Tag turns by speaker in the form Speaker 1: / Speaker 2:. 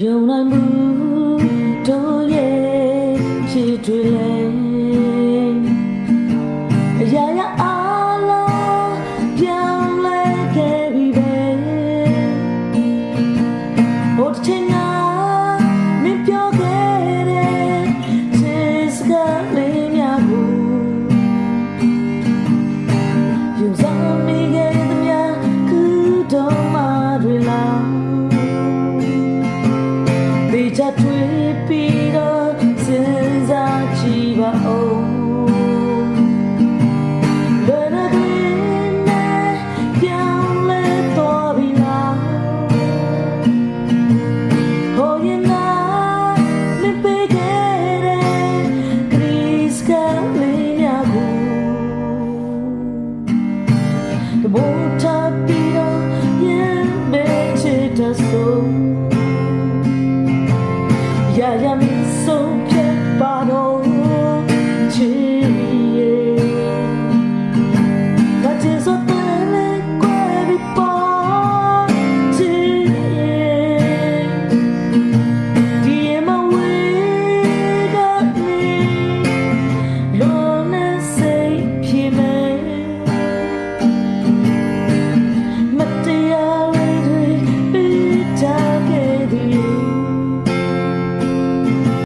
Speaker 1: ယုံနိုင်မှုတို့ရဲ့ချစ်တွေလဲအရာရာအားလုံးပြောင်းလဲခဲ့ပြီပဲဟိုတစ်ချိန်ကမင်းပြောခဲ့တဲ့ချစ်စကားလေးများကိုယုံဆောင်မိခဲ့သမျှကူတော့မှတွေလားချွေးပြီးတော့စဉ်းစားကြည့်ပါဦး